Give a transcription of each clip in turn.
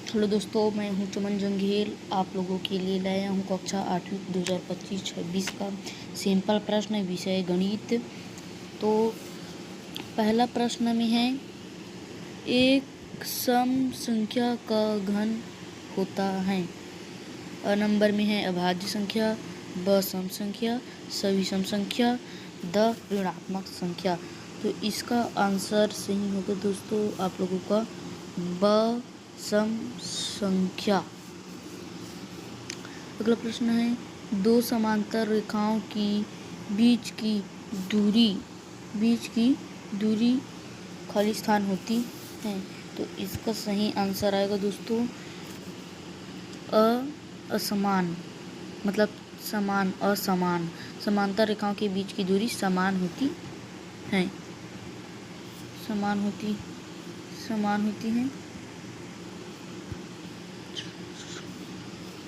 Hello दोस्तों, मैं हूं चमन जंगीर। आप लोगों के लिए लाया हूं कक्षा 8वीं 2025-26 का सिंपल प्रश्न, विषय गणित। तो पहला प्रश्न में है, एक सम संख्या का घन होता है। नंबर में है अभाज्य संख्या, ब सम संख्या, स विषम संख्या, द ऋणात्मक संख्या। तो इसका आंसर सही होगा दोस्तों आप लोगों का ब सम संख्या। अगला प्रश्न है, दो समांतर रेखाओं की बीच की दूरी खाली स्थान होती है। तो इसका सही आंसर आएगा दोस्तों असमान, मतलब समान, असमान। समांतर रेखाओं के बीच की दूरी समान होती है, समान होती है।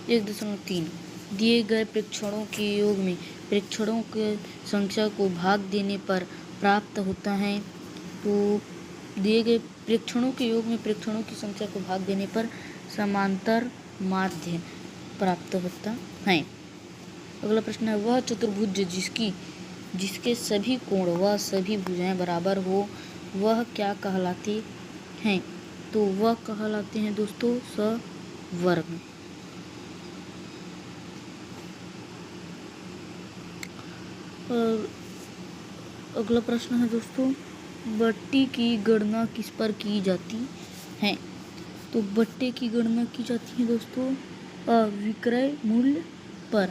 1.3 दिए गए प्रेक्षणों के योग में प्रेक्षणों की संख्या को भाग देने पर प्राप्त होता है। तो दिए गए प्रेक्षणों के योग में प्रेक्षणों की संख्या को भाग देने पर समांतर माध्य प्राप्त होता है। अगला प्रश्न है, वह चतुर्भुज जिसके सभी कोण व सभी भुजाएं बराबर हो वह क्या कहलाते हैं। तो वह कहलाते हैं दोस्तों सवर्ग। और अगला प्रश्न है दोस्तों, बट्टी की गणना किस पर की जाती है। तो बट्टे की गणना की जाती है दोस्तों विक्रय मूल्य पर।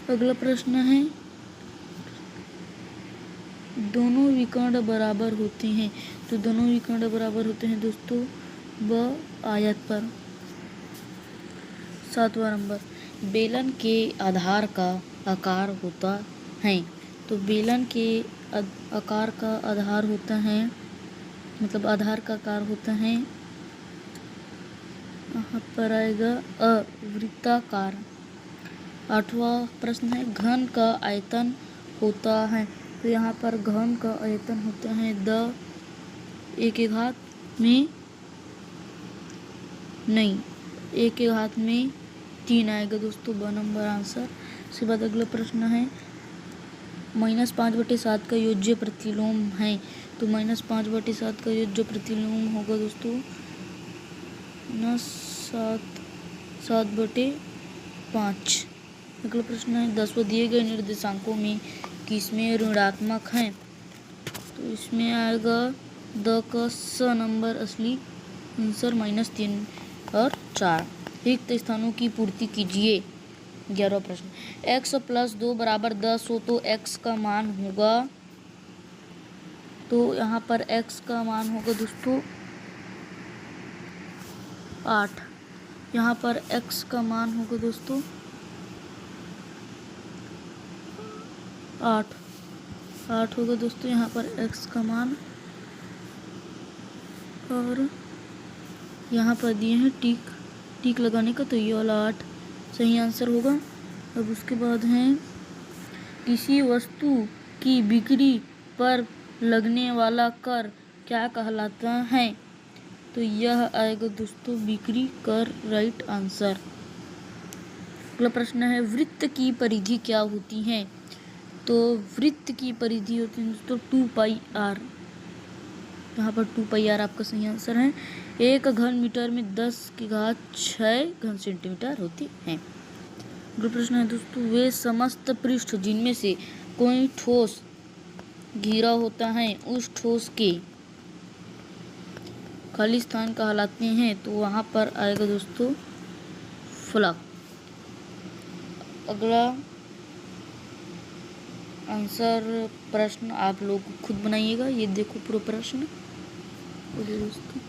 अगला प्रश्न है, दोनों विकर्ण बराबर होते हैं। तो दोनों विकर्ण बराबर होते हैं दोस्तों ब आयत पर। 7वां नंबर, बेलन के आधार का आकार होता है। तो बेलन के आकार का आधार होता है, मतलब आधार का आकार होता है, यहाँ पर आएगा अवृत्ताकार। 8वां प्रश्न है, घन का आयतन होता है। तो यहाँ पर घन का आयतन होता है एक घात में नहीं, 1/3 आएगा दोस्तों ब नंबर आंसर। उसके बाद अगला प्रश्न है, -5/7 का योज्य प्रतिलोम है। तो -5/7 का योज्य प्रतिलोम होगा दोस्तों 7/5। अगला प्रश्न है, 10 दिए गए निर्देशांकों में किसमें ऋणात्मक है। तो इसमें आएगा द का स नंबर असली आंसर -3 और 4। रिक्त स्थानों की पूर्ति कीजिए। 11वां प्रश्न, x + 2 = 10 हो तो x का मान होगा। तो यहाँ पर x का मान होगा दोस्तों 8। यहाँ पर x का मान होगा दोस्तों 8 होगा दोस्तों यहाँ पर x का मान। और यहाँ पर दिए हैं टिक लगाने का, तो ये वाला 8 सही आंसर होगा। अब उसके बाद है, किसी वस्तु की बिक्री पर लगने वाला कर क्या कहलाता है। तो यह आएगा दोस्तों बिक्री कर, राइट आंसर। अगला प्रश्न है, वृत्त की परिधि क्या होती है। तो वृत्त की परिधि होती है दोस्तों 2πr। यहाँ पर 2πr आपका सही आंसर है। 1 घन मीटर में 10⁶ घन सेंटीमीटर होती है। अगला प्रश्न है दोस्तों, वे समस्त पृष्ठ जिनमें से कोई ठोस घिरा होता है उस ठोस के खाली स्थान कहलाते हैं। तो वहाँ पर आएगा दोस्तों फलक। अगला आंसर प्रश्न आप लोग खुद बनाइएगा। ये देखो पूरा प्रश्न दोस्तों।